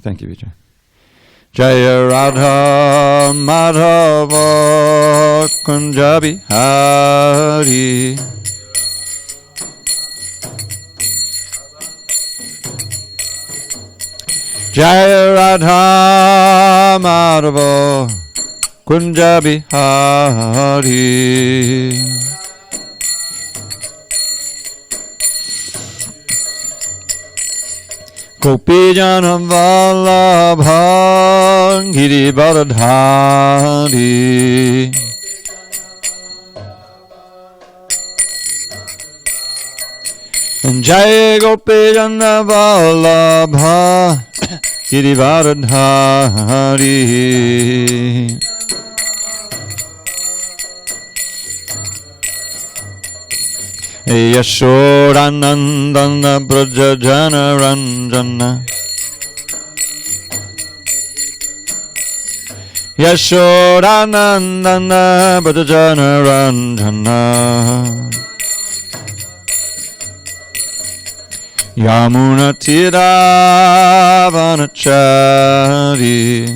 Thank you, Vijay. Jaya Radha Madhava Kunja Bihari. Jaya Radha Madhava Kunja Bihari. Gopi Janam Vallabha Giri Baradhari. Jai Gopi Janam Vallabha Giri Baradhari. Yashodanandana Braja Jana Ranjana. Yashodanandana Braja Jana Ranjana. Yamuna Tira Vanachari.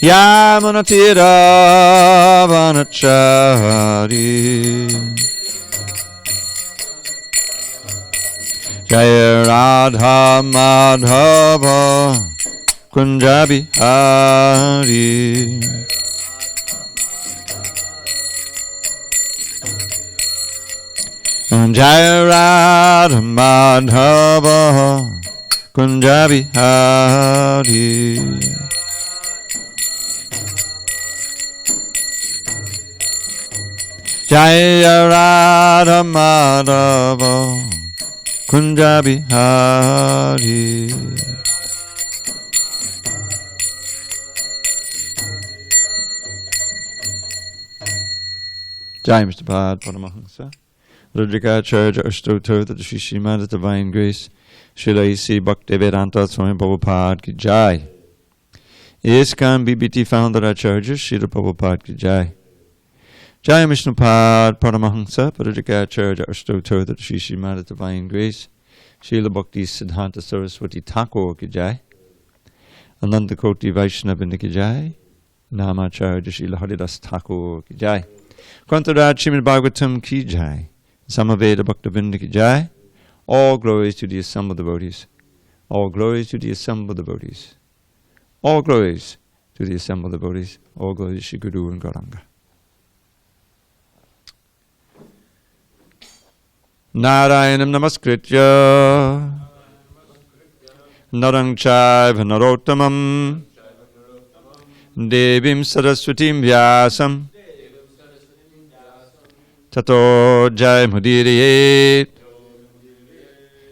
Yamuna Tira Vanachari. Jaya Radha Madhava Kunja Bihari. Jaya Radha Madhava Kunja Bihari. Jaya Radha Madhava Kunja Bihari. Jai Mr. Pad Paramahansa Rudrikacharya Ashtotar the Srimad Divine Grace Srila A.C. Bhaktivedanta Swami Prabhupada Ki Jai. ISKCON BBT Founder Acharya Srila Prabhupada Ki Jai. Jai Vishnupad Paramahansa Parajikacharya Ashtotar the Srimad Divine Grace Srila Bhakti Siddhanta Saraswati Thakur Ki Jai. Ananda Koti Vaishnava Ki Jai. Namacharya Srila Haridas Thakur Ki Jai. Kwantaraj Srimad Bhagavatam Ki Jai. Samaveda Bhaktavinda Ki Jai. All glories to the assembled devotees. All glories to the assembled devotees. All glories to the assembled devotees. All glories to Shri Guru and Gauranga. Narayanam Namaskritya Narang Chaiva Narottamam Devim Saraswatim Vyasam Tato Jai Mudiriyet.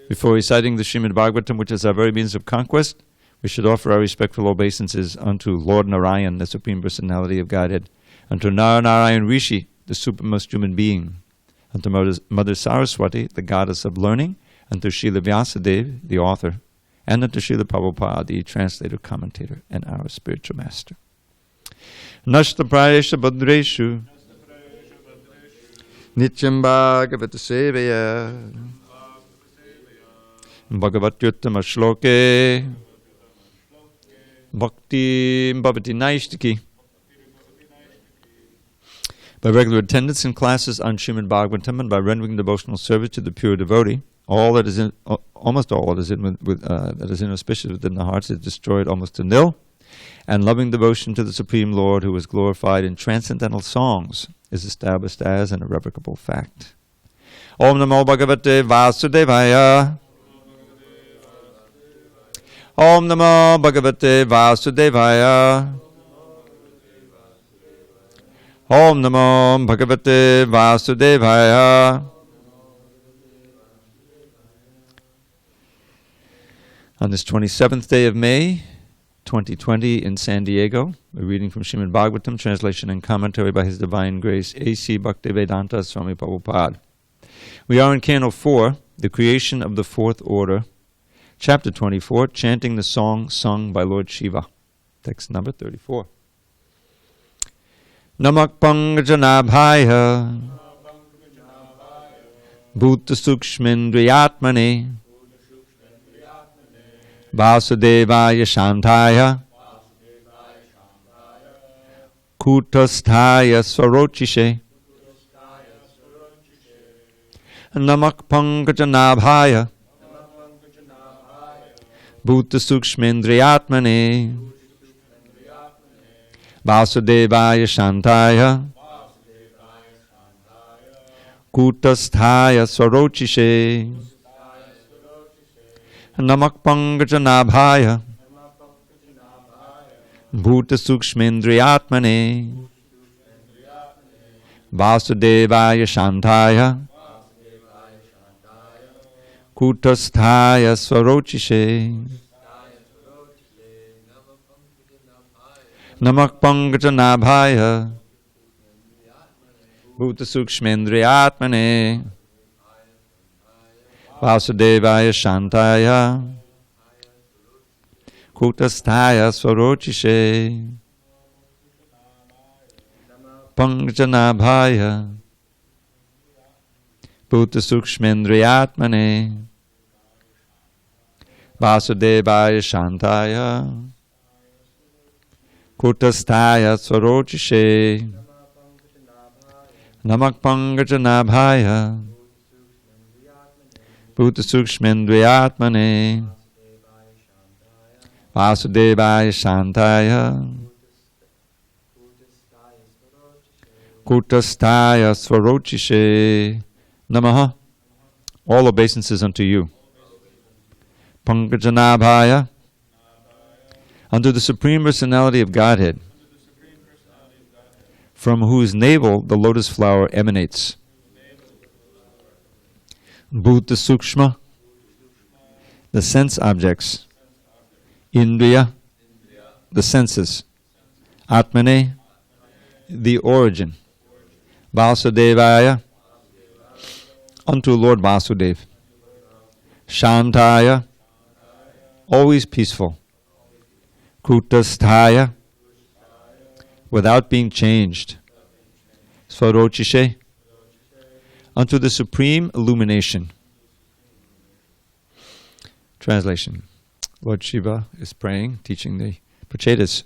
Before reciting the Srimad Bhagavatam, which is our very means of conquest, we should offer our respectful obeisances unto Lord Narayan, the Supreme Personality of Godhead, unto Narayan Rishi, the supremest human being, unto Mother Saraswati, the goddess of learning, unto Srila Vyasadeva, the author, and unto Srila Prabhupada, the translator, commentator, and our spiritual master. Nashta Prayesha Badreshu Nityam Bhagavata Sevaya Bhagavatyuttama Shloke Bhakti Bhavati Naishtiki. By regular attendance in classes on Srimad Bhagavatam and by rendering devotional service to the pure devotee, all that is in, almost all that is inauspicious within the hearts is destroyed almost to nil, and loving devotion to the Supreme Lord, who is glorified in transcendental songs, is established as an irrevocable fact. Om Namo Bhagavate Vasudevaya. Om Namo Bhagavate Vasudevaya. Om Namo Bhagavate Vasudevaya. On this 27th day of May, 2020 in SanDiego, we're reading from Srimad Bhagavatam, translation and commentary by His Divine Grace, A.C. Bhaktivedanta Swami Prabhupada. We are in Canto 4, the creation of the fourth order, chapter 24, chanting the song sung by Lord Shiva. Text number 34. Namak Pangajanabhaya Bhuta Sukshmendriyatmane Vasudevaya Shantaya Kutasthaya Swarochishe Namak Pankajanabhaya Bhuta Sukshmendriyatmane Vasudevaya Shantaya Kutasthaya Swarochishe Namak Pankajanabhaya Bhuta Sukshmendriyatmane Vasudevaya Shantaya Kutasthaya Swarochishe Namak Pankajanabhaya Bhuta Sukshmendriyatmane Vasudevaya Shantaya Kutasthaya Swarochishe Pankajanabhaya Bhuta Sukshmendriyatmane Vasudevaya Shantaya Kutasthaya Swarochishe Namak Pankajanabhaya Bhuta Sukshmendriyatmane Vasudevaya Shantaya Kutasthaya Swarochishe Namaha. All obeisances unto you. Pankajanabhaya, unto the Supreme Personality of Godhead, from whose navel the lotus flower emanates. Bhuta Sukshma, the sense objects. Indriya, the senses. Atmane, the origin. Vasudevaya, unto Lord Vasudev. Shantaya, always peaceful. Kutasthaya, without being changed. Swarochishe, unto the supreme illumination. Translation. Lord Shiva is praying, teaching the Prachetas.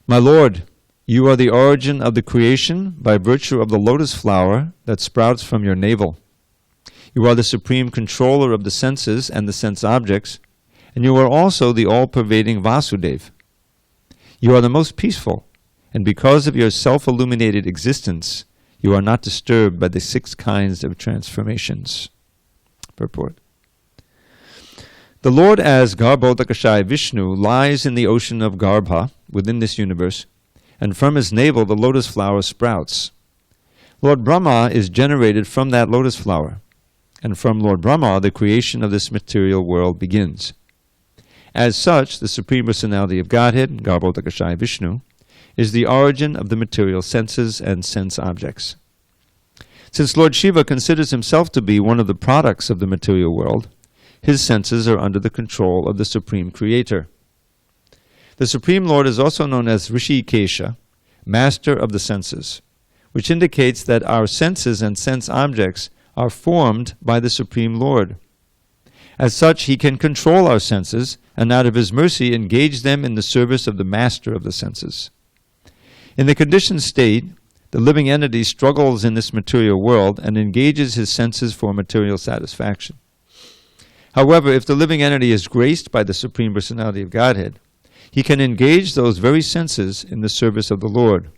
My Lord, you are the origin of the creation by virtue of the lotus flower that sprouts from your navel. You are the supreme controller of the senses and the sense objects, and you are also the all-pervading Vasudev. You are the most peaceful, and because of your self-illuminated existence, you are not disturbed by the 6 kinds of transformations. Purport. The Lord as Garbhodakashayi Vishnu lies in the ocean of Garbha within this universe, and from his navel the lotus flower sprouts. Lord Brahma is generated from that lotus flower, and from Lord Brahma the creation of this material world begins. As such, the Supreme Personality of Godhead, Garbhodakashayi Vishnu, is the origin of the material senses and sense objects. Since Lord Shiva considers himself to be one of the products of the material world, his senses are under the control of the Supreme Creator. The Supreme Lord is also known as Rishikesha, Master of the Senses, which indicates that our senses and sense objects are formed by the Supreme Lord. As such, he can control our senses and out of his mercy engage them in the service of the Master of the senses. In the conditioned state, the living entity struggles in this material world and engages his senses for material satisfaction. However, if the living entity is graced by the Supreme Personality of Godhead, he can engage those very senses in the service of the Lord.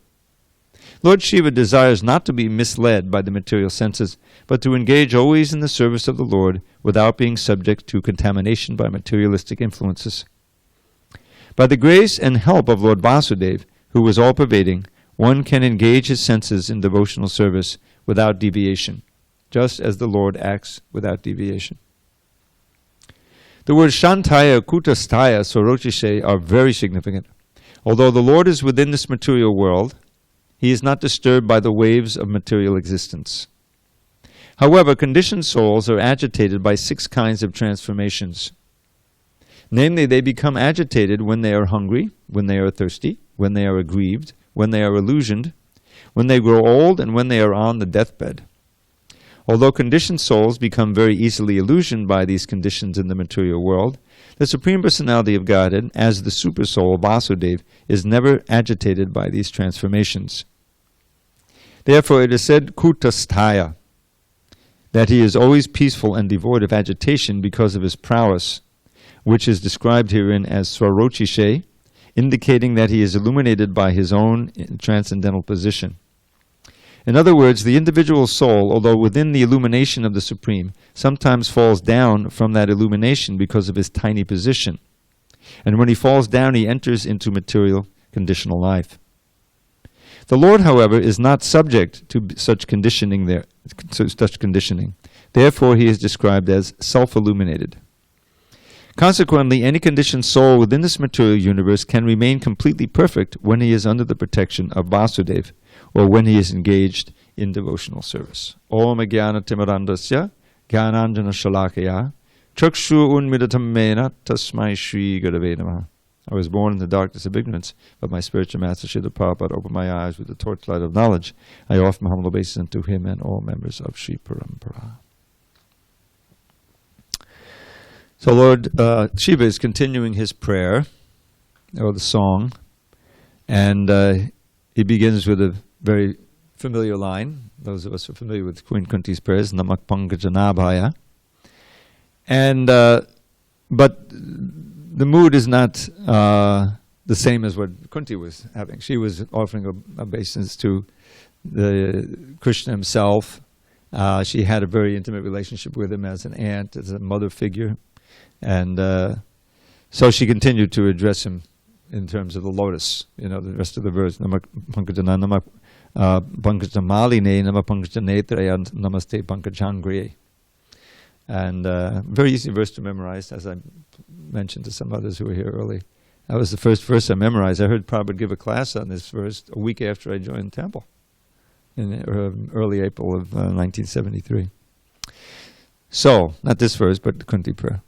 Lord Shiva desires not to be misled by the material senses, but to engage always in the service of the Lord without being subject to contamination by materialistic influences. By the grace and help of Lord Vasudev, who is all-pervading, one can engage his senses in devotional service without deviation, just as the Lord acts without deviation. The words Shantaya, Kutasthaya, Swarochishe are very significant. Although the Lord is within this material world, he is not disturbed by the waves of material existence. However, conditioned souls are agitated by 6 kinds of transformations. Namely, they become agitated when they are hungry, when they are thirsty, when they are aggrieved, when they are illusioned, when they grow old, and when they are on the deathbed. Although conditioned souls become very easily illusioned by these conditions in the material world, the Supreme Personality of Godhead, as the Super Soul, Vasudeva, is never agitated by these transformations. Therefore, it is said, Kutasthaya, that he is always peaceful and devoid of agitation because of his prowess, which is described herein as Swarochishe, indicating that he is illuminated by his own transcendental position. In other words, the individual soul, although within the illumination of the Supreme, sometimes falls down from that illumination because of his tiny position. And when he falls down, he enters into material conditional life. The Lord, however, is not subject to such conditioning. Therefore, he is described as self-illuminated. Consequently, any conditioned soul within this material universe can remain completely perfect when he is under the protection of Vasudeva, or when he is engaged in devotional service. Om Jnana Timirandasya Jnananjana Shalakaya Chakshu Unmidatam Mena Tasmai Shri Gurave Namaha. I was born in the darkness of ignorance, but my spiritual master Srila Prabhupada opened my eyes with the torchlight of knowledge. I offer my humble obeisance to him and all members of Sri Parampara. So Lord Shiva is continuing his prayer, or the song, and he begins with a very familiar line. Those of us who are familiar with Queen Kunti's prayers, Namak Pankajanabhaya. And but the mood is not the same as what Kunti was having. She was offering obeisance to the Krishna himself. She had a very intimate relationship with him as an aunt, as a mother figure. And so she continued to address him in terms of the lotus, the rest of the verse. Namak Pankajana, Namak Pankajamaline, Namak Pankajanetraya, Namaste Pankajangriye. And very easy verse to memorize, as I mentioned to some others who were here early. That was the first verse I memorized. I heard Prabhupada give a class on this verse a week after I joined the temple, in early April of 1973. So, not this verse, but the Kunti prayer.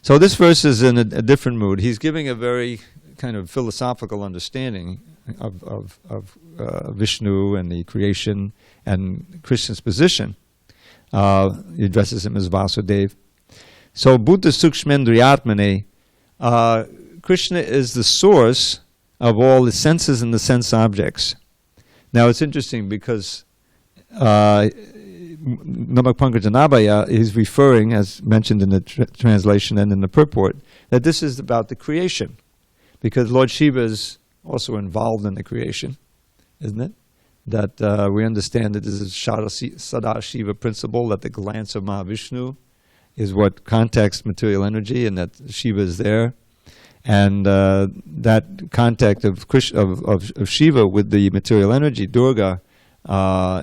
So this verse is in a different mood. He's giving a very kind of philosophical understanding of Vishnu and the creation and Krishna's position. He addresses him as Vasudeva. So Buddha Sukshmendriyatmane, Krishna is the source of all the senses and the sense objects. Now it's interesting because Namak Pankajanabhaya is referring, as mentioned in the translation and in the purport, that this is about the creation. Because Lord Shiva is also involved in the creation, isn't it? That we understand that this is Sadashiva principle, that the glance of Mahavishnu is what contacts material energy, and that Shiva is there. And that contact of Shiva with the material energy, Durga,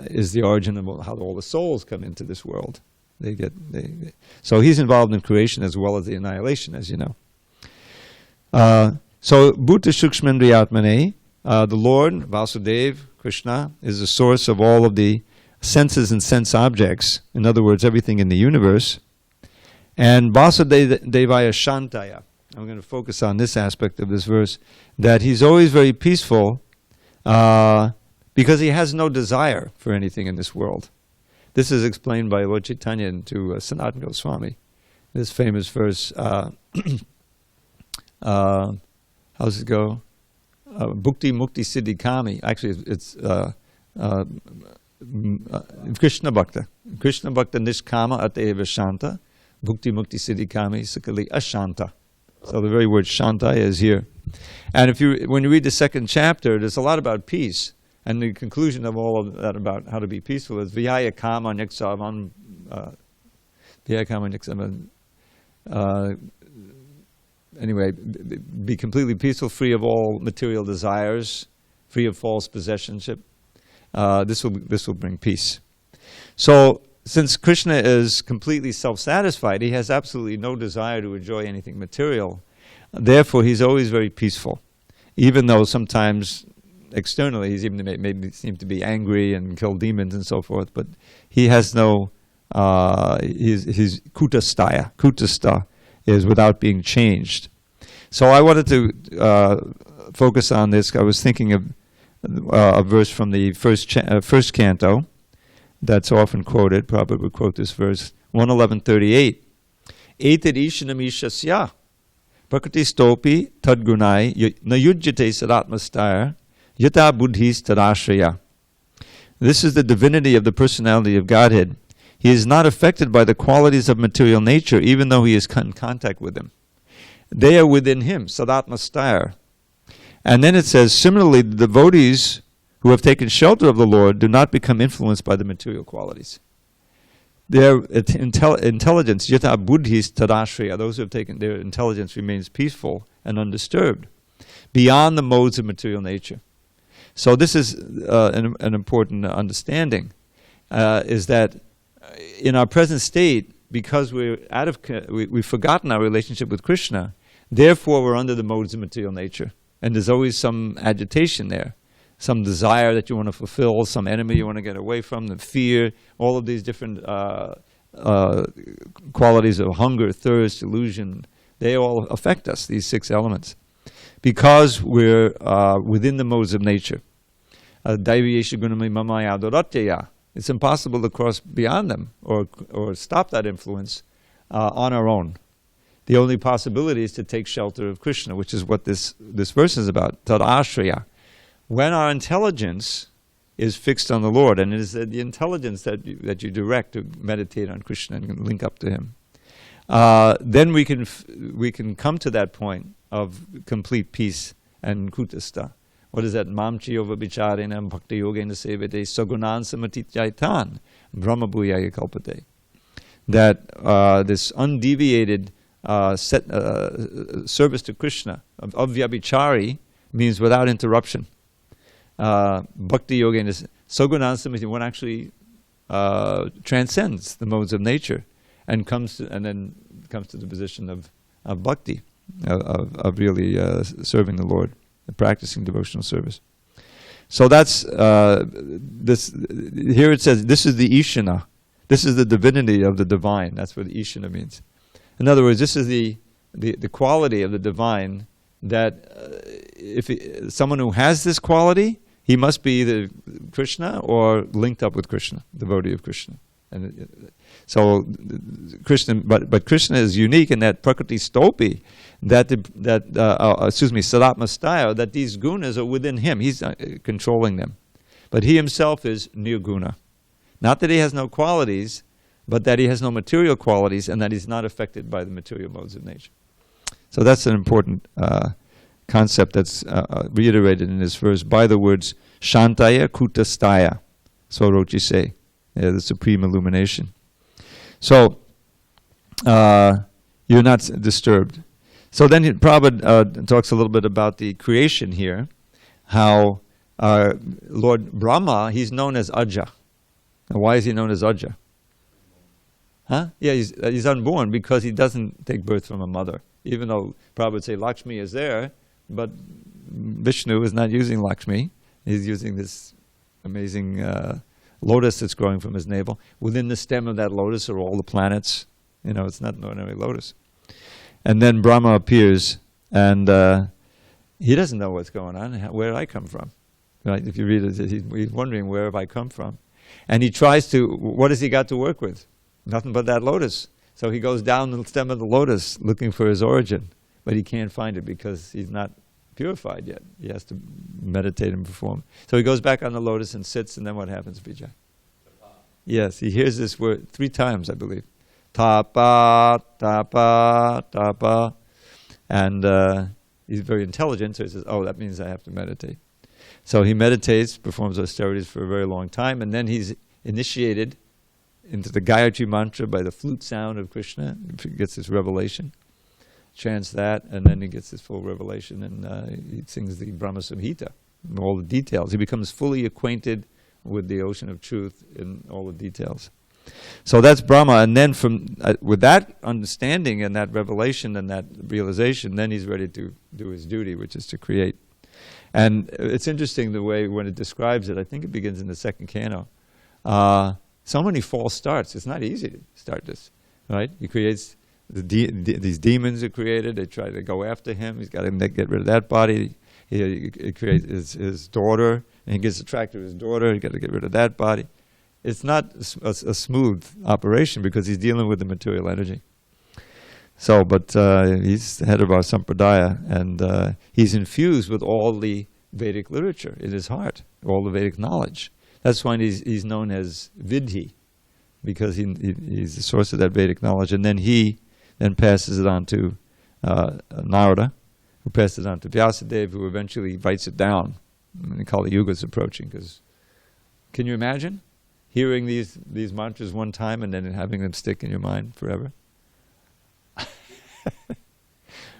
is the origin of how all the souls come into this world. So he's involved in creation as well as the annihilation, as you know. So Bhuta Shukshmendriyatmane, the Lord, Vasudeva, Krishna, is the source of all of the senses and sense objects. In other words, everything in the universe. And Vasudevaya Shantaya, I'm going to focus on this aspect of this verse, that he's always very peaceful because he has no desire for anything in this world. This is explained by Lord Chaitanya to Sanatana Goswami. This famous verse, how's it go? Bhukti Mukti Siddhi Kami. Actually, it's Krishna Bhakta. Krishna Bhakta Nishkama Ateva Shanta. Bhukti Mukti Siddhi Kami Sakali Ashanta. So the very word Shanta is here. And when you read the second chapter, there's a lot about peace. And the conclusion of all of that about how to be peaceful is Vyaya Kama Nyaksavan. Vyaya Kama Nyaksavan. Anyway, be completely peaceful, free of all material desires, free of false possessionship. This will bring peace. So, since Krishna is completely self-satisfied, he has absolutely no desire to enjoy anything material. Therefore, he's always very peaceful, even though sometimes externally he's even maybe seem to be angry and kill demons and so forth. But he has no. His kutastha is without being changed. So I wanted to focus on this. I was thinking of a verse from the first canto, that's often quoted. Prabhupada would quote this verse, 111.38. Etad ishanam ishasya prakriti stopi tadgunai na yujyate sadatmastaya yata buddhis tadashraya. This is the divinity of the personality of Godhead. He is not affected by the qualities of material nature, even though he is in contact with them. They are within him, sadatmastaya. And then it says, similarly, the devotees who have taken shelter of the Lord do not become influenced by the material qualities. Their intelligence, yata buddhis tadashraya, those who have taken, their intelligence remains peaceful and undisturbed, beyond the modes of material nature. So this is an important understanding, is that in our present state, because we've forgotten our relationship with Krishna, therefore we're under the modes of material nature. And there's always some agitation there, some desire that you want to fulfill, some enemy you want to get away from, the fear, all of these different qualities of hunger, thirst, illusion, they all affect us, these 6 elements, because we're within the modes of nature. It's impossible to cross beyond them or stop that influence on our own. The only possibility is to take shelter of Krishna, which is what this verse is about, tad ashraya. When our intelligence is fixed on the Lord, and it is the intelligence that you direct to meditate on Krishna and link up to Him, then we can come to that point of complete peace and kutastha. What is that? Mamchi ova bicharena bhakti yogena sevate sagunan samatityaitan brahma bhuyaya kalpate. That this undeviated service to Krishna of vyabhichari means without interruption. Bhakti yogena sagunan samati, one actually transcends the modes of nature and then comes to the position of bhakti, of really serving the Lord, practicing devotional service. So that's this. Here it says, this is the Ishana. This is the divinity of the divine. That's what Ishana means. In other words, this is the quality of the divine, that someone who has this quality, he must be either Krishna or linked up with Krishna, devotee of Krishna. And so Krishna, but Krishna is unique in that prakriti stopi, sadatmastaya, that these gunas are within him. He's controlling them. But he himself is nirguna. Not that he has no qualities, but that he has no material qualities and that he's not affected by the material modes of nature. So that's an important concept that's reiterated in this verse by the words shantaya kutastaya. So Rochi say, the supreme illumination. So you're not disturbed. So then Prabhupada talks a little bit about the creation here, how Lord Brahma, he's known as Aja. Now, why is he known as Aja? Huh? Yeah, he's unborn because he doesn't take birth from a mother. Even though Prabhupada would say Lakshmi is there, but Vishnu is not using Lakshmi. He's using this amazing lotus that's growing from his navel. Within the stem of that lotus are all the planets. It's not an ordinary lotus. And then Brahma appears, and he doesn't know what's going on. Where did I come from? Right? If you read it, he's wondering, where have I come from? And he tries to, what has he got to work with? Nothing but that lotus. So he goes down the stem of the lotus looking for his origin, but he can't find it because he's not purified yet. He has to meditate and perform. So he goes back on the lotus and sits, and then what happens, Vijay? Yes, he hears this word 3 times, I believe. Tapa, tapa, tapa. And he's very intelligent, so he says, oh, that means I have to meditate. So he meditates, performs austerities for a very long time, and then he's initiated into the Gayatri mantra by the flute sound of Krishna. He gets this revelation, chants that, and then he gets this full revelation, and he sings the Brahma Samhita, all the details. He becomes fully acquainted with the ocean of truth in all the details. So that's Brahma, and then with that understanding and that revelation and that realization, then he's ready to do his duty, which is to create. And it's interesting the way when it describes it, I think it begins in the 2nd canto. So many false starts. It's not easy to start this, right? He creates, these demons are created, they try to go after him, he's got to get rid of that body. He creates his daughter, and he gets attracted to his daughter, he's got to get rid of that body. it's not a smooth operation because he's dealing with the material energy. So, but he's the head of our sampradaya, and he's infused with all the Vedic literature in his heart, all the Vedic knowledge. That's why he's known as Vidhi, because he's the source of that Vedic knowledge. And then he passes it on to Narada, who passes it on to Vyasadeva, who eventually writes it down. The Kali Yuga is approaching, because can you imagine hearing these mantras one time and then having them stick in your mind forever?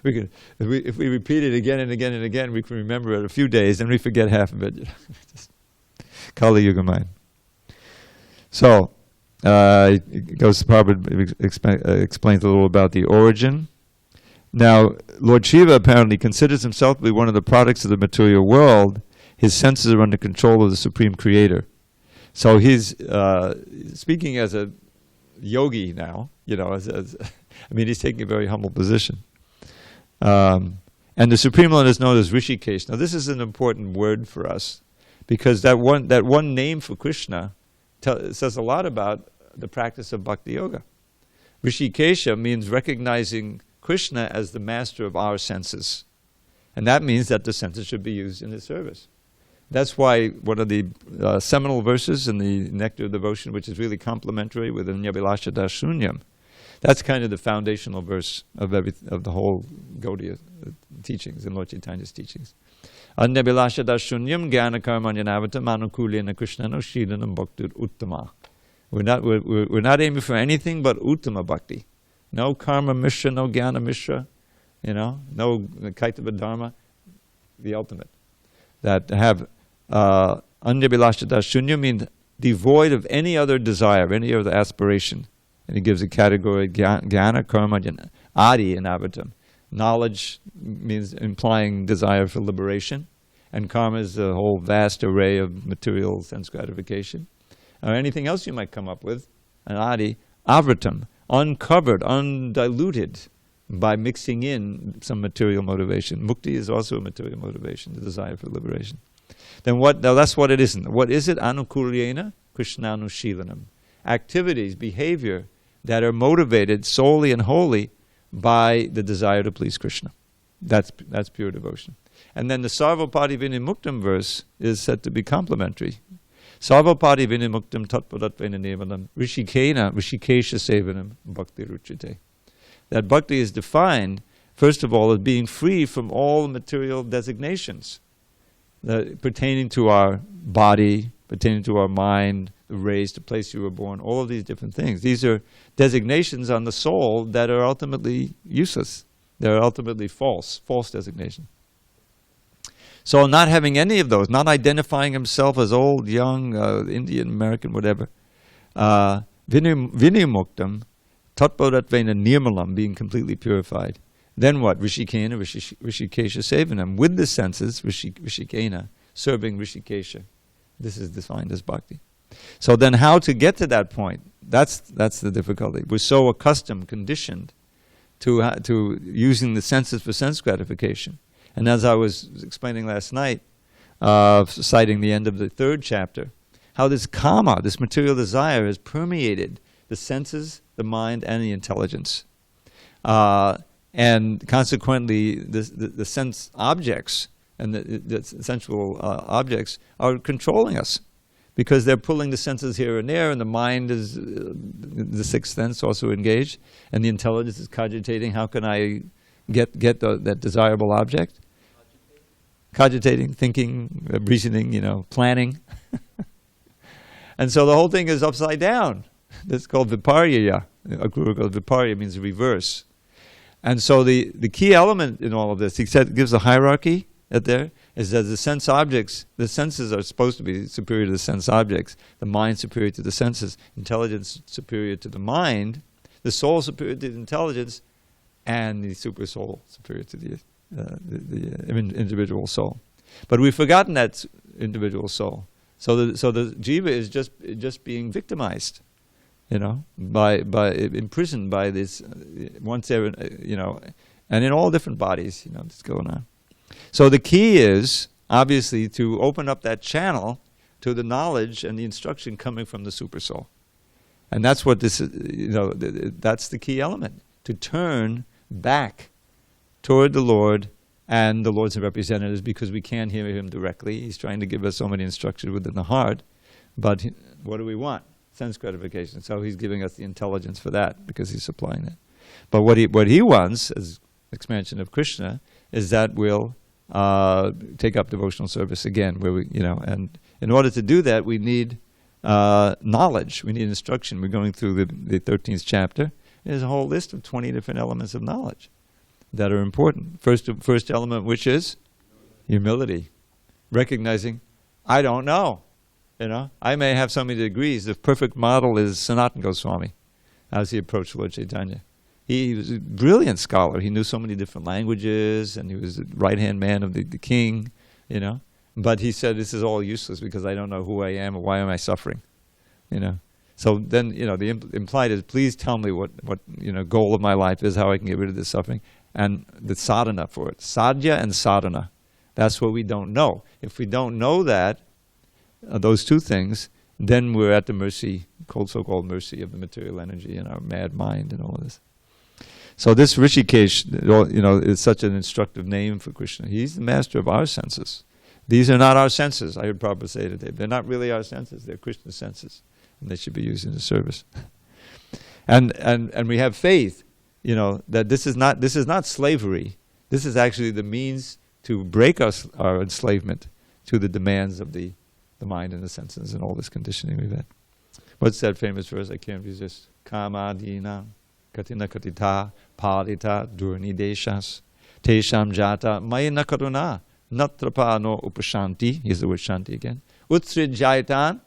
If we repeat it again and again and again, we can remember it a few days, and we forget half of it. Just Kali Yuga mind. So, it goes to Prabhupada explains a little about the origin. Now, Lord Shiva apparently considers himself to be one of the products of the material world. His senses are under control of the Supreme Creator. So he's speaking as a yogi now, he's taking a very humble position. And the Supreme Lord is known as Rishikesh. Now this is an important word for us, because that one name for Krishna says a lot about the practice of Bhakti Yoga. Rishikesha means recognizing Krishna as the master of our senses. And that means that the senses should be used in his service. That's why one of the seminal verses in the Nectar of Devotion, which is really complementary with the Anyabilasha Dashunyam, that's kind of the foundational verse of the whole Gaudiya teachings and Lord Chaitanya's teachings. Anyabilasha Dashunyam Jnana Karmanyanavattam Anukulena Krishnano Shilanam Bhaktir Uttama. We're not aiming for anything but Uttama Bhakti. No Karma Mishra, no Jnana Mishra, no Kaitava Dharma, the ultimate. That have Anyabilasha Dashunya means devoid of any other desire, any other aspiration. And he gives a category, Jnana, Karma, Adi in Avatam. Knowledge means implying desire for liberation. And karma is a whole vast array of material sense gratification. Or anything else you might come up with. And Adi, Avratam, uncovered, undiluted by mixing in some material motivation. Mukti is also a material motivation, the desire for liberation. Then what? Now that's what it isn't. What is it? Anukulyena Krishnanushilanam. Activities, behavior that are motivated solely and wholly by the desire to please Krishna. That's pure devotion. And then the Sarvapati Vinimuktam verse is said to be complementary. Sarvapati Vinimuktam Tatpadatvaina Nevalam Rishikena Rishikesha Sevanam Bhakti Ruchite. That bhakti is defined, first of all, as being free from all material designations pertaining to our body, pertaining to our mind, the race, the place you were born, all of these different things. These are designations on the soul that are ultimately useless. They're ultimately false designation. So not having any of those, not identifying himself as old, young, Indian, American, whatever, Vinimuktam, Tatpodatvena Nirmalam, being completely purified. Then what? Rishikena, Rishikesha Sevanam, with the senses, Rishikena, serving Rishikesha. This is defined as bhakti. So then how to get to that point? That's the difficulty. We're so accustomed, conditioned to using the senses for sense gratification. And as I was explaining last night, citing the end of the 3rd chapter, how this kama, this material desire, has permeated the senses, the mind, and the intelligence. And consequently, the sense objects and the sensual objects are controlling us, because they're pulling the senses here and there, and the mind is, the 6th sense also engaged, and the intelligence is cogitating, how can I get that desirable object? Cogitating, thinking, reasoning, planning. And so the whole thing is upside down. That's called viparya. A guru called viparya means reverse. And so the key element in all of this, he gives a hierarchy there, is that the sense objects, the senses are supposed to be superior to the sense objects, the mind superior to the senses, intelligence superior to the mind, the soul superior to the intelligence, and the super soul superior to the individual soul. But we've forgotten that individual soul. So the jiva is just being victimized, by imprisoned by this once there, and in all different bodies, that's going on. So the key is obviously to open up that channel to the knowledge and the instruction coming from the super soul. And that's what this is, that's the key element, to turn back toward the Lord and the Lord's representatives, because we can't hear him directly. He's trying to give us so many instructions within the heart, but what do we want? Sense gratification. So he's giving us the intelligence for that, because he's supplying that. But what he wants, as expansion of Krishna, is that we'll take up devotional service again, where we, and in order to do that, we need knowledge. We need instruction. We're going through the 13th chapter. There's a whole list of 20 different elements of knowledge that are important. First element, which is humility, recognizing I don't know. I may have so many degrees. The perfect model is Sanatana Goswami, as he approached Lord Chaitanya. He was a brilliant scholar. He knew so many different languages, and he was the right-hand man of the king, But he said, this is all useless because I don't know who I am, or why am I suffering, So then, the implied is, please tell me what goal of my life is, how I can get rid of this suffering, and the sadhana for it. Sadhya and sadhana. That's what we don't know. If we don't know that, those two things, then we're at the mercy, so-called mercy of the material energy and our mad mind and all of this. So this Rishikesh, is such an instructive name for Krishna. He's the master of our senses. These are not our senses, I heard Prabhupada say today. They're not really our senses, they're Krishna's senses. And they should be used in the service. And we have faith, that this is not slavery. This is actually the means to break our enslavement to the demands of the mind and the senses and all this conditioning we've had. What's that famous verse? I can't resist. Kama dina katina katita padita durni deshas tesham jata mayana karuna natrapa no upashanti. Here's the word shanti again. Utsid jaitan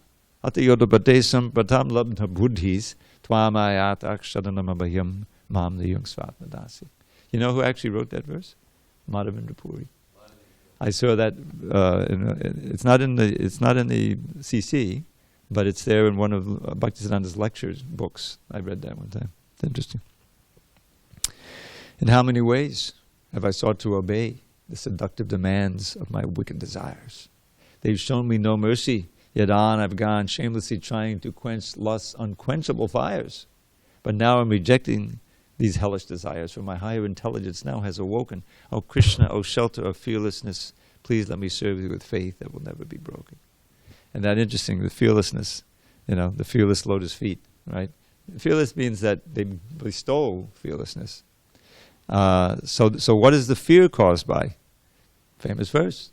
atayodapadesam pratam labdha buddhis twamayat akshadanamabhayam mam niyung svatmadasi. You know who actually wrote that verse? Madhavendra Puri. I saw that it's not in the CC, but it's there in one of Bhaktisiddhanta's lectures books. I read that one time. It's interesting. In how many ways have I sought to obey the seductive demands of my wicked desires? They've shown me no mercy, yet on I've gone shamelessly trying to quench lust's unquenchable fires. But now I'm rejecting these hellish desires, for my higher intelligence now has awoken. O Krishna, O shelter of fearlessness, please let me serve you with faith that will never be broken. And that interesting, the fearlessness, the fearless lotus feet, right? Fearless means that they bestow fearlessness. So what is the fear caused by? Famous verse.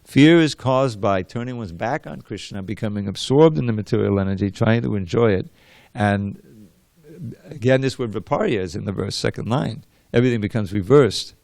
Fear is caused by turning one's back on Krishna, becoming absorbed in the material energy, trying to enjoy it. And again, this word viparya is in the verse, second line. Everything becomes reversed.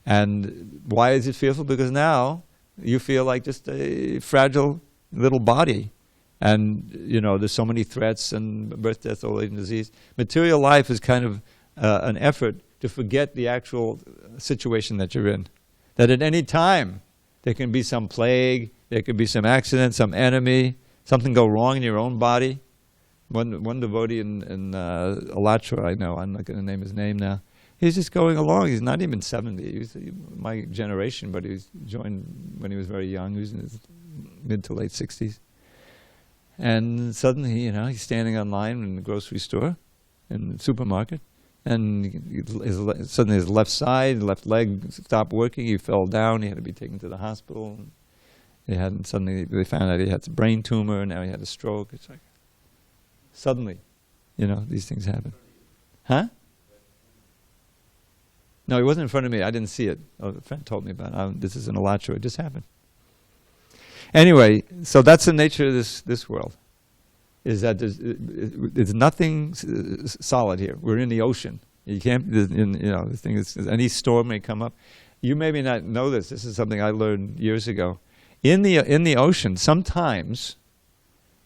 And why is it fearful? Because now you feel like just a fragile little body. And, there's so many threats and birth, death, old age, and disease. Material life is kind of an effort to forget the actual situation that you're in. That at any time, there can be some plague, there could be some accident, some enemy, something go wrong in your own body. One devotee in Alatra, I know, I'm not going to name his name now, he's just going along. He's not even 70. He was my generation, but he was joined when he was very young. He was in his mid to late 60s. And suddenly, he's standing on line in the grocery store, in the supermarket, and suddenly his left side, left leg stopped working. He fell down. He had to be taken to the hospital. Suddenly they found out he had a brain tumor, and now he had a stroke. It's like, suddenly, these things happen. Huh? No, he wasn't in front of me. I didn't see it. A friend told me about it. This is an Alatra. It just happened. Anyway, so that's the nature of this world. Is that there's nothing solid here. We're in the ocean. You can't. This thing is, any storm may come up. You maybe not know this. This is something I learned years ago. In the ocean, sometimes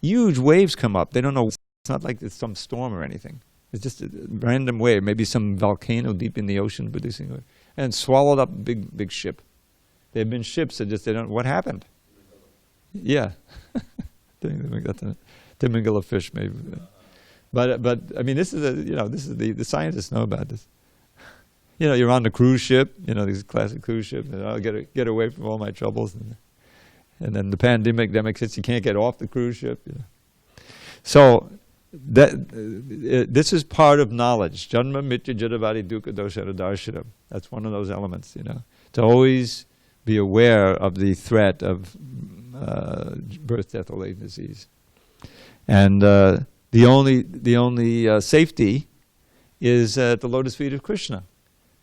huge waves come up. They don't know. It's not like it's some storm or anything. It's just a random wave. Maybe some volcano deep in the ocean producing wave, and swallowed up big ship. There have been ships that they don't. What happened? Yeah. Timingala fish, maybe. But I mean, this is the scientists know about this. you're on the cruise ship, these classic cruise ships, and I'll get away from all my troubles. And then the pandemic hits, you can't get off the cruise ship. So this is part of knowledge. Janma mitya jadavadi dukkha doshara darshanam. That's one of those elements, to always be aware of the threat of birth, death, old age, disease. And the only safety is at the lotus feet of Krishna.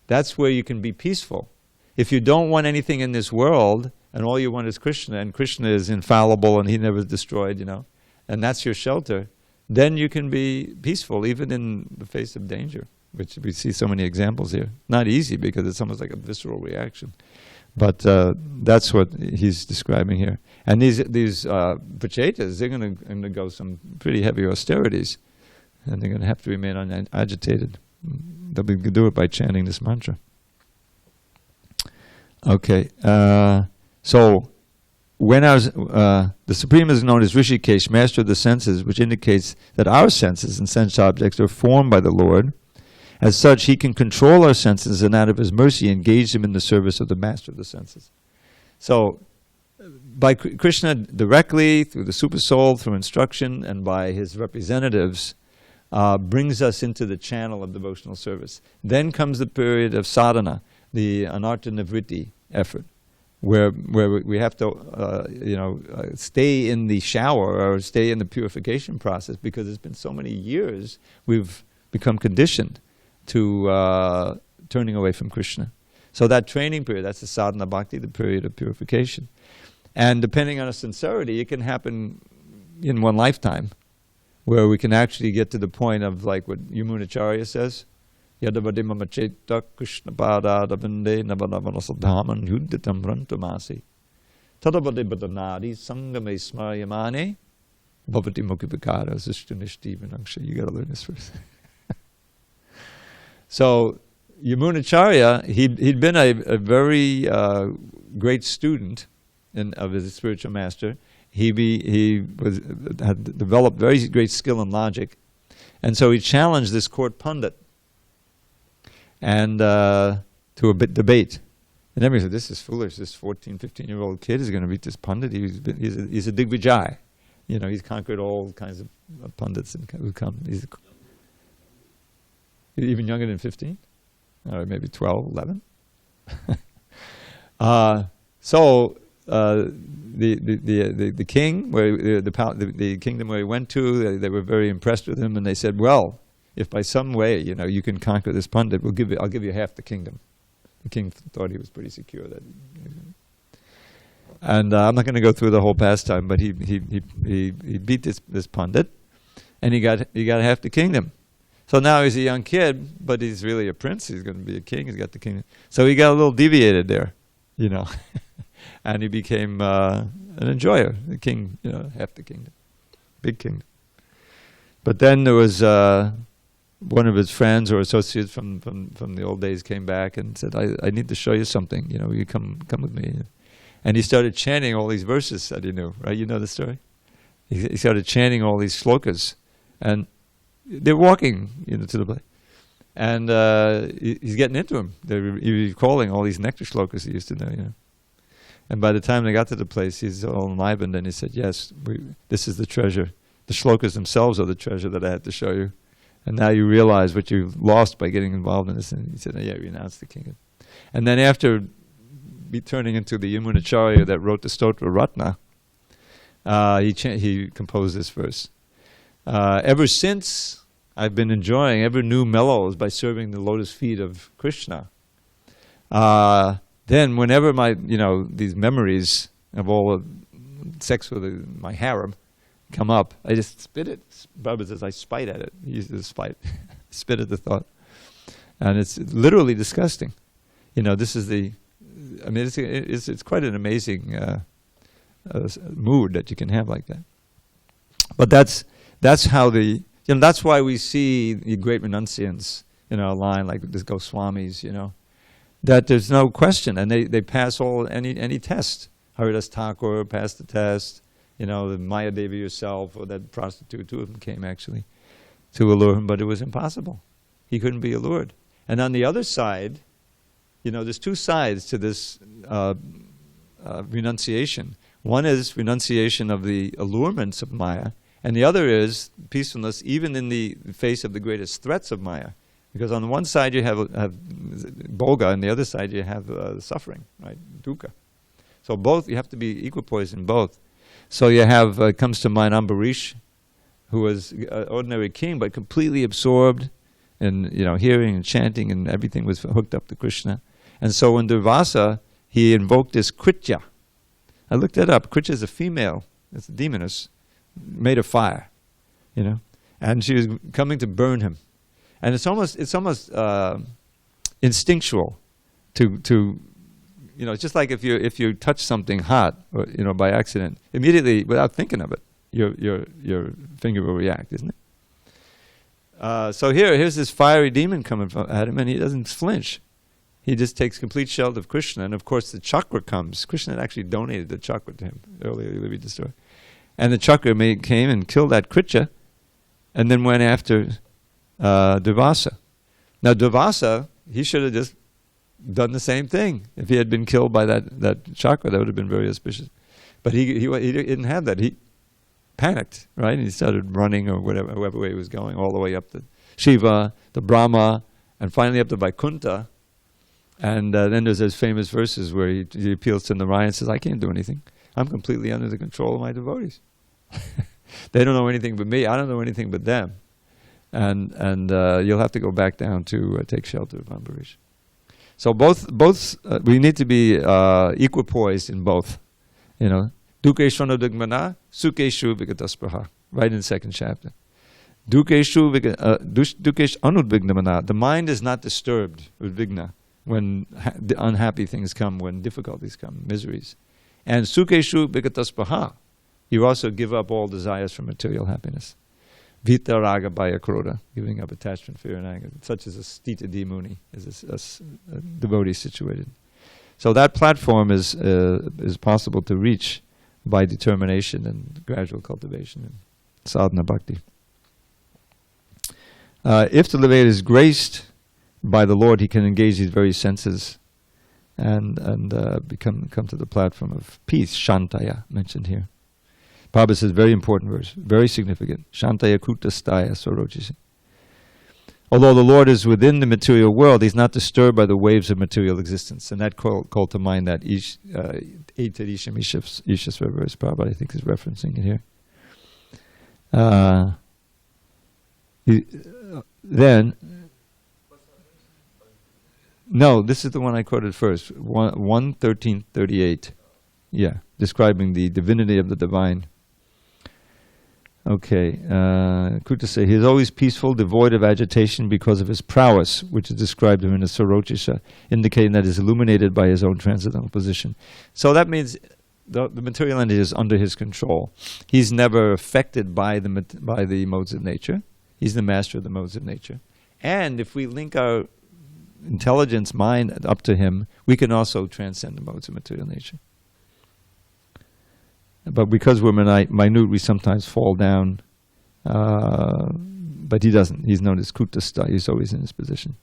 That's where you can be peaceful. If you don't want anything in this world, and all you want is Krishna, and Krishna is infallible and he never destroyed, and that's your shelter, then you can be peaceful even in the face of danger, which we see so many examples here. Not easy because it's almost like a visceral reaction. But that's what he's describing here. And these Pachetas, they're going to undergo some pretty heavy austerities, and they're going to have to remain unagitated. They'll do it by chanting this mantra. Okay, so when the Supreme is known as Rishikesh, master of the senses, which indicates that our senses and sense objects are formed by the Lord. As such, he can control our senses and out of his mercy engage them in the service of the master of the senses. So, by Krishna directly, through the Super Soul, through instruction, and by his representatives, brings us into the channel of devotional service. Then comes the period of sadhana, the anartha nivritti effort, where we have to stay in the shower or stay in the purification process, because it's been so many years we've become conditioned to turning away from Krishna. So that training period, that's the sadhana bhakti, the period of purification. And depending on our sincerity, it can happen in one lifetime, where we can actually get to the point of like what Yamunacharya says, Yadavadimama cheta Krishna pada davande navadavanasadhaman yuddhitam rantamasi tadavadibadanadi sangame smayamane bhavati mukhivikara zishtanishti vinangsha. You got to learn this first. So Yamunacharya, he'd been a very great student of his spiritual master. He had developed very great skill in logic, and so he challenged this court pundit and to a debate. And everybody said, "This is foolish. This 14, 15-year-old kid is going to beat this pundit. He's a Digvijay. He's conquered all kinds of pundits who come. He's even younger than 15, or maybe 12, 11. So the king, the kingdom where he went to, they were very impressed with him, and they said, "Well, if by some way you can conquer this pundit, I'll give you half the kingdom." The king thought he was pretty secure that. And I'm not going to go through the whole pastime, but he beat this pundit, and he got half the kingdom. So now he's a young kid, but he's really a prince. He's going to be a king. He's got the kingdom. So he got a little deviated there, and he became an enjoyer, the king, half the kingdom, big kingdom. But then there was one of his friends or associates from the old days came back and said, "I need to show you something. You come with me." And he started chanting all these verses that he knew. Right? You know the story. He started chanting all these shlokas, and they're walking, to the place, and he's getting into them. They're recalling all these nectar shlokas he used to know, And by the time they got to the place, he's all enlivened, and he said, "Yes, this is the treasure. The shlokas themselves are the treasure that I had to show you, and now you realize what you lost by getting involved in this." And he said, "Yeah, renounce the kingdom." And then after turning into the Yamunacharya that wrote the Stotra Ratna, he composed this verse. Ever since, I've been enjoying ever new mellows by serving the lotus feet of Krishna. Then whenever these memories of all the sex with my harem come up, I just spit it. Barbara says I spite at it. He uses spite. Spit at the thought. And it's literally disgusting. This is it's quite an amazing mood that you can have like that. But that's how that's why we see the great renunciants in our line, like the Goswamis, that there's no question, and they pass any test. Haridas Thakur passed the test, the Maya Devi herself, or that prostitute, two of them came actually to allure him, but it was impossible. He couldn't be allured. And on the other side, there's two sides to this renunciation. One is renunciation of the allurements of Maya, and the other is peacefulness even in the face of the greatest threats of Maya. Because on the one side you have bhoga, and the other side you have suffering, right? Dukkha. So both, you have to be equipoised in both. So you have, comes to mind Ambarish, who was an ordinary king, but completely absorbed in hearing and chanting, and everything was hooked up to Krishna. And so when Durvasa, he invoked this Kritya. I looked that up. Kritya is a female. It's a demoness made of fire, and she was coming to burn him. And it's almost instinctual to it's just like if you touch something hot, or, by accident, immediately without thinking of it, your finger will react, isn't it? So here's this fiery demon coming at him, and he doesn't flinch. He just takes complete shelter of Krishna, and of course the chakra comes. Krishna had actually donated the chakra to him earlier. You read the story, and the chakra came and killed that Kritya, and then went after Durvasa. Now Durvasa, he should have just done the same thing. If he had been killed by that chakra, that would have been very auspicious. But he didn't have that. He panicked, right? And he started running, or whoever way he was going, all the way up to Shiva, the Brahma, and finally up to Vaikuntha. And then there's those famous verses where he appeals to Narayan and says, I can't do anything. I'm completely under the control of my devotees. They don't know anything but me. I don't know anything but them. And you'll have to go back down to take shelter of Ambarish. So both we need to be equipoised in both. Dukeshu anudgmana, sukeshu vigataspraha. Right in the second chapter. Dukeshu anudvignamana. The mind is not disturbed with vigna when the unhappy things come, when difficulties come, miseries. And sukeshu vigataspraha. You also give up all desires for material happiness. Vita raga bhaya krodha, giving up attachment, fear, and anger. Such as a stita dimuni, is a devotee situated. So that platform is possible to reach by determination and gradual cultivation and sadhana bhakti. If the devotee is graced by the Lord, he can engage these very senses and come to the platform of peace, shantaya, mentioned here. Prabhupada says, very important verse, very significant. Shantaya kutastaya sorochisi. Although the Lord is within the material world, he's not disturbed by the waves of material existence. And that called to mind that Etadisham Ishasva verse Prabhupada, I think, is referencing it here. Then, no, this is the one I quoted first, 1:13:38. Yeah, describing the divinity of the divine. Okay, Kuta say, he is always peaceful, devoid of agitation because of his prowess, which is described in the Sarochisha, indicating that he is illuminated by his own transcendental position. So that means the material entity is under his control. He's never affected by the modes of nature. He's the master of the modes of nature. And if we link our intelligence, mind up to him, we can also transcend the modes of material nature. But because we're minute, we sometimes fall down. But he doesn't. He's known as Kutastha. He's always in his position.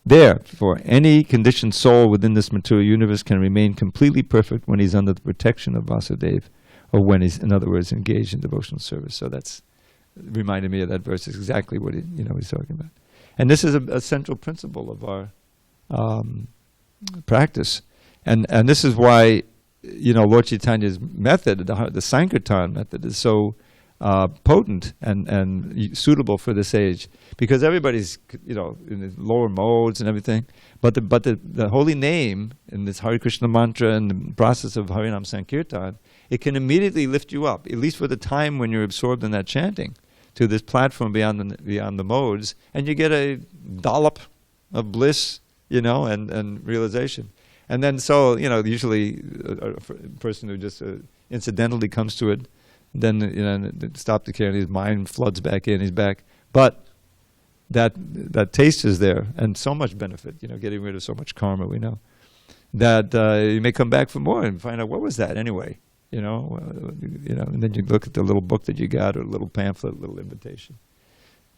Therefore, any conditioned soul within this material universe can remain completely perfect when he's under the protection of Vasudeva, or when he's, in other words, engaged in devotional service. So that's reminded me of that verse. It's exactly what he's talking about. And this is a central principle of our practice. And this is why Lord Chaitanya's method, the Sankirtan method, is so potent and suitable for this age, because everybody's in the lower modes and everything, but the holy name in this Hare Krishna mantra and the process of Harinam Sankirtan, it can immediately lift you up, at least for the time when you're absorbed in that chanting, to this platform beyond the modes, and you get a dollop of bliss, and realization. And then usually a person who just incidentally comes to it, then stop the care and his mind floods back in, he's back. But that taste is there, and so much benefit, getting rid of so much karma, we know, that you may come back for more and find out, what was that anyway? And then you look at the little book that you got, or a little pamphlet, a little invitation.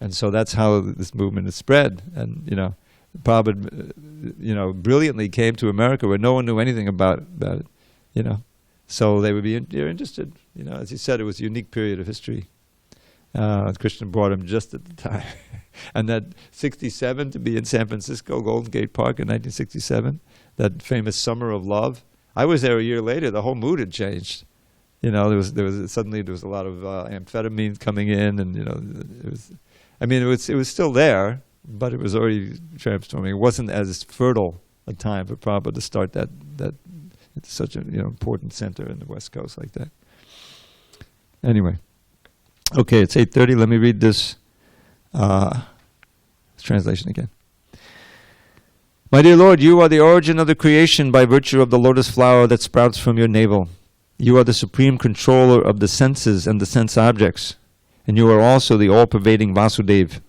And so that's how this movement is spread. And, Prabhupada, brilliantly came to America where no one knew anything about it, So they're interested, as he said, it was a unique period of history. Krishna brought him just at the time. And that 67, to be in San Francisco, Golden Gate Park in 1967, that famous Summer of Love. I was there a year later, the whole mood had changed. There was a lot of amphetamines coming in, and it was still there, but it was already transforming. It wasn't as fertile a time for Prabhupada to start that it's such an important center in the West Coast like that. Anyway, okay, it's 8:30. Let me read this translation again. My dear Lord, you are the origin of the creation by virtue of the lotus flower that sprouts from your navel. You are the supreme controller of the senses and the sense objects, and you are also the all-pervading Vasudeva.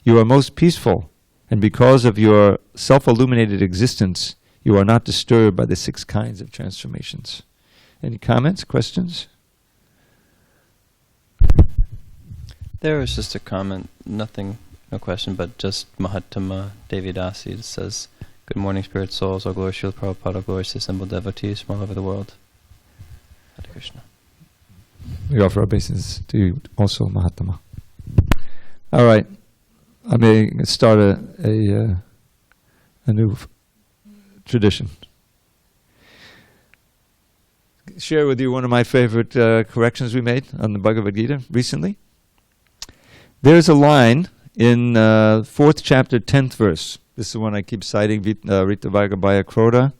You are most peaceful, and because of your self-illuminated existence, you are not disturbed by the 6 kinds of transformations. Any comments, questions? There was just a comment, nothing, no question, but just Mahatma Dravida Dasa says, "Good morning, spirit souls, all glory Srila Prabhupada, all glory to assembled devotees from all over the world." Hare Krishna. We offer our obeisance to you also, Mahatma. All right. I may start a new tradition. Share with you one of my favorite corrections we made on the Bhagavad Gita recently. There's a line in 4th chapter, 10th verse. This is the one I keep citing, Rita Vagabhaya Kroda.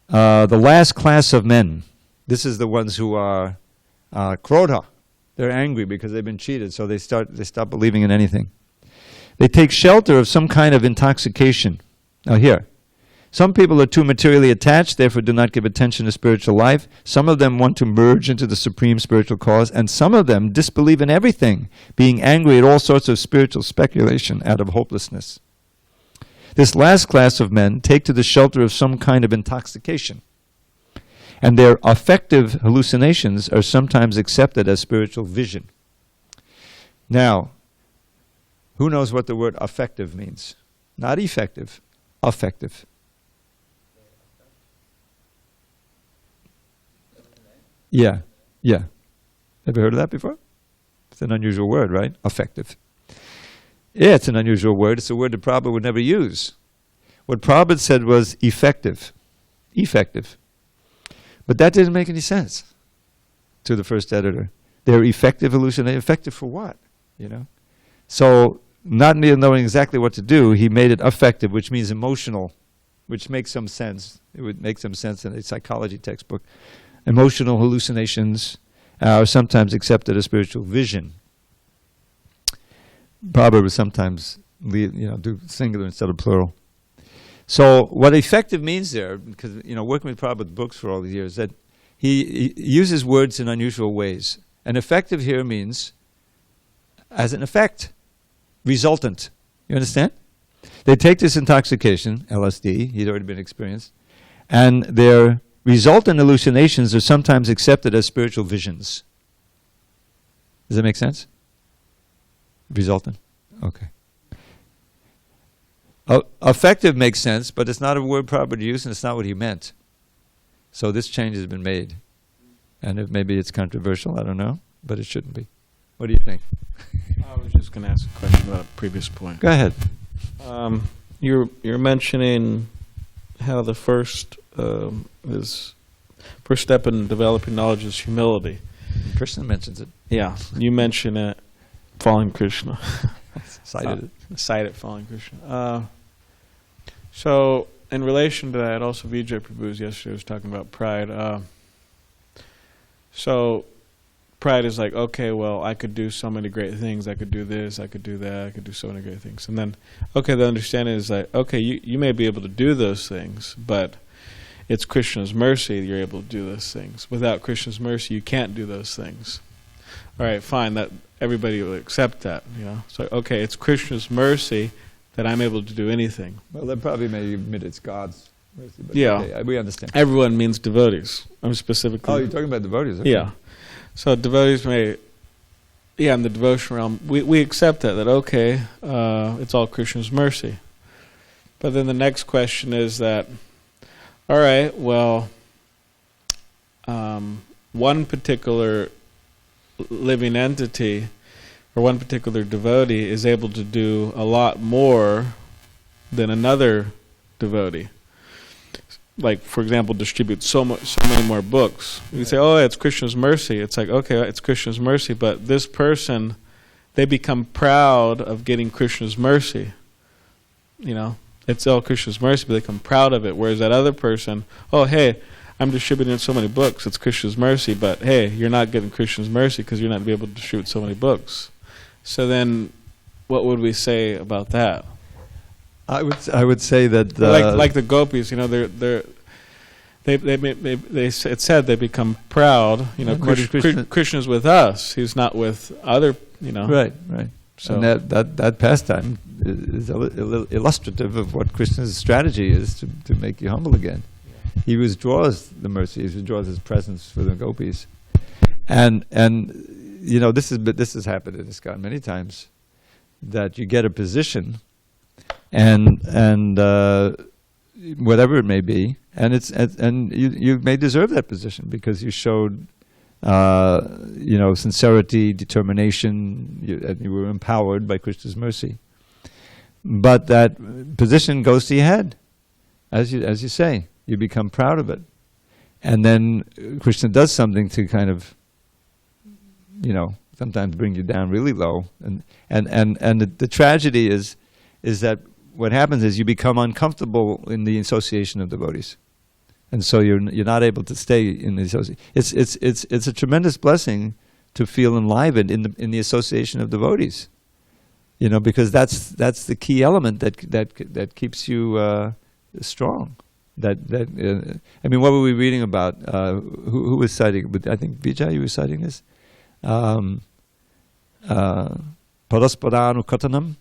The last class of men. This is the ones who are Krodha. They're angry because they've been cheated, so they stop believing in anything. They take shelter of some kind of intoxication. Now here, some people are too materially attached, therefore do not give attention to spiritual life. Some of them want to merge into the supreme spiritual cause, and some of them disbelieve in everything, being angry at all sorts of spiritual speculation out of hopelessness. This last class of men take to the shelter of some kind of intoxication, and their affective hallucinations are sometimes accepted as spiritual vision. Now, who knows what the word affective means? Not effective, affective. Yeah. Have you heard of that before? It's an unusual word, right? Affective. Yeah, it's an unusual word. It's a word that Prabhupada would never use. What Prabhupada said was effective. Effective. But that didn't make any sense to the first editor. They're effective hallucination. Effective for what? So, not knowing exactly what to do, he made it affective, which means emotional, which makes some sense. It would make some sense in a psychology textbook. Emotional hallucinations are sometimes accepted as spiritual vision. Prabhupada would sometimes do singular instead of plural. So what effective means there, because working with Prabhupada books for all these years, that he uses words in unusual ways. And effective here means as an effect, resultant. You understand? They take this intoxication, LSD, he'd already been experienced, and their resultant hallucinations are sometimes accepted as spiritual visions. Does that make sense? Resultant? Okay. Affective makes sense, but it's not a word Prabhupada used, and it's not what he meant. So this change has been made. And maybe it's controversial, I don't know, but it shouldn't be. What do you think? I was just going to ask a question about a previous point. Go ahead. You're mentioning how the first step in developing knowledge is humility. Krishna mentions it. Yeah, you mention it, following Krishna. Cited it. Cited following Krishna. So, in relation to that, also Vijay Prabhu yesterday was talking about pride. So, pride is like, okay, well, I could do so many great things. I could do this, I could do that, I could do so many great things. And then, okay, the understanding is like, okay, you may be able to do those things, but it's Krishna's mercy that you're able to do those things. Without Krishna's mercy, you can't do those things. All right, fine, that everybody will accept that, So, okay, it's Krishna's mercy that I'm able to do anything. Well, that probably may admit it's God's mercy, but yeah, okay, we understand. Everyone means devotees. I'm specifically. Oh, you're talking about devotees. Okay. Yeah. So devotees may in the devotion realm, we accept that okay, it's all Krishna's mercy. But then the next question is that, all right, well, one particular living entity or one particular devotee is able to do a lot more than another devotee. Like, for example, distribute so many more books. You say, oh, it's Krishna's mercy. It's like, okay, it's Krishna's mercy, but this person, they become proud of getting Krishna's mercy. It's all Krishna's mercy, but they become proud of it. Whereas that other person, oh, hey, I'm distributing so many books, it's Krishna's mercy, but hey, you're not getting Krishna's mercy because you're not going to be able to distribute so many books. So then, what would we say about that? I would say that like the gopis, it said they become proud. Krishna's with us; he's not with other. Right. So and that pastime is illustrative of what Krishna's strategy is to make you humble again. He withdraws the mercy; he withdraws his presence for the gopis, and this has happened in ISKCON many times, that you get a position, and whatever it may be, and you may deserve that position because you showed sincerity, determination, you were empowered by Krishna's mercy. But that position goes to your head, as you say, you become proud of it, and then Krishna does something to kind of, sometimes bring you down really low, and the tragedy is that what happens is you become uncomfortable in the association of devotees, and so you're not able to stay in the association. It's a tremendous blessing to feel enlivened in the association of devotees, because that's the key element that keeps you strong. What were we reading about? Who was citing? I think Vijay, you were citing this. Parasparanu katanam.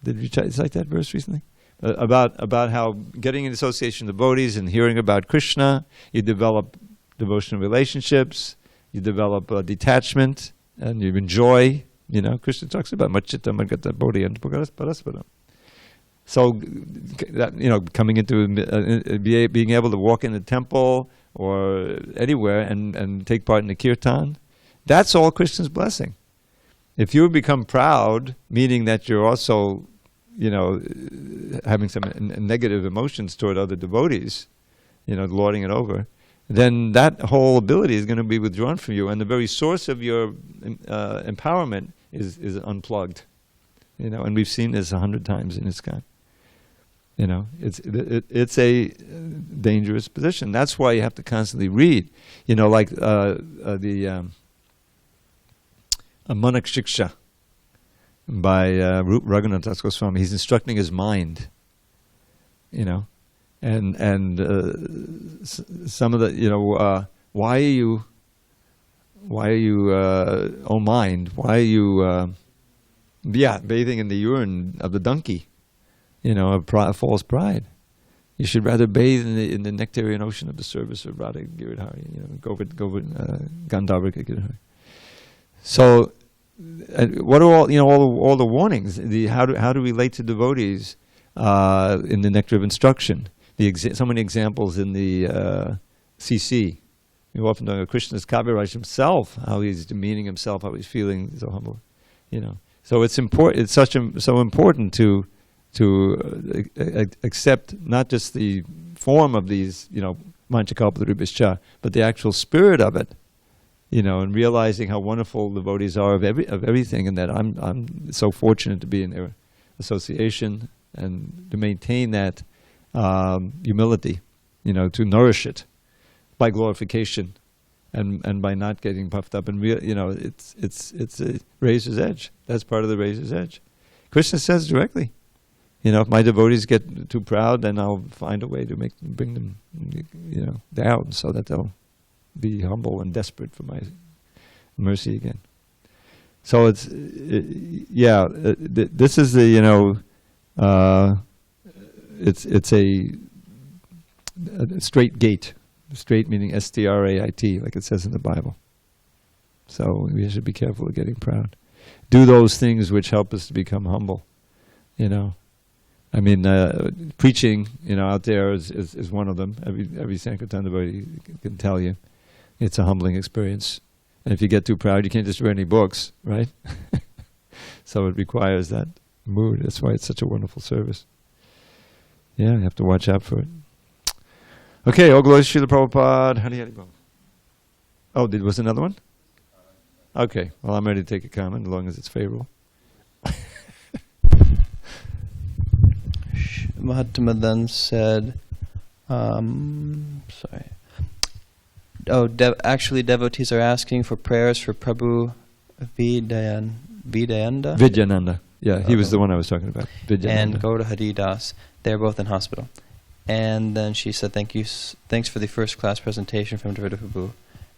Did you cite that verse recently? About how getting in association with devotees and hearing about Krishna, you develop devotional relationships, you develop detachment, and you enjoy. Krishna talks about machitta magata bodhi and parasparam. So, coming into being able to walk in the temple or anywhere and take part in the kirtan, that's all Krishna's blessing. If you become proud, meaning that you're also, having some negative emotions toward other devotees, lording it over, then that whole ability is going to be withdrawn from you, and the very source of your empowerment is unplugged. And we've seen this 100 times in ISKCON. It's a dangerous position. That's why you have to constantly read. Like the Manak Shiksha by Raghunath Das Goswami. He's instructing his mind. And some of the why are you oh mind, why are you bathing in the urine of the donkey? Of false pride. You should rather bathe in the nectarian ocean of the service of Radha Giridhari, Gandharva Giridhari. So, what are all the warnings? How to relate to devotees in the nectar of instruction. So many examples in the CC. You often know Krishna's Kaviraj himself, how he's demeaning himself, how he's feeling so humble. So it's important. It's so important to accept not just the form of these, manchakalpadrubhischa, but the actual spirit of it, and realizing how wonderful devotees are of everything, and that I'm so fortunate to be in their association and to maintain that humility, to nourish it by glorification and by not getting puffed up, and it's a razor's edge. That's part of the razor's edge. Krishna says directly, if my devotees get too proud, then I'll find a way to bring them, down so that they'll be humble and desperate for my mercy again. So this is the it's a straight gate. Straight meaning S-T-R-A-I-T, like it says in the Bible. So we should be careful of getting proud. do those things which help us to become humble. You know, I mean, preaching, you know, out there is one of them. Every Sankirtan devotee can tell you, it's a humbling experience. And if you get too proud, you can't just read any books, right? So it requires that mood. That's why it's such a wonderful service. Yeah, you have to watch out for it. Okay, all glories to Srila Prabhupada. Hari Hari Bol. Oh, was another one? Okay, well, I'm ready to take a comment as long as it's favorable. Mahatma then said, sorry. Oh, actually devotees are asking for prayers for Prabhu Vidyananda? Vidyananda. Yeah, he was the one I was talking about. Vidyananda. And Gaura Hari Das. They're both in hospital. And then she said, thanks for the first class presentation from Dravida Prabhu,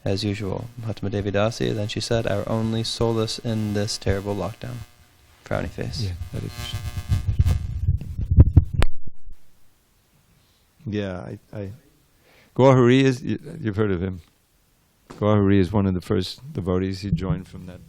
as usual. Mahatma Devi Dasi. Then she said, our only solace in this terrible lockdown. Frowny face. Yeah, Hare Krishna. Yeah, I Gaura Hari is, you've heard of him. Gaura Hari is one of the first devotees. He joined from that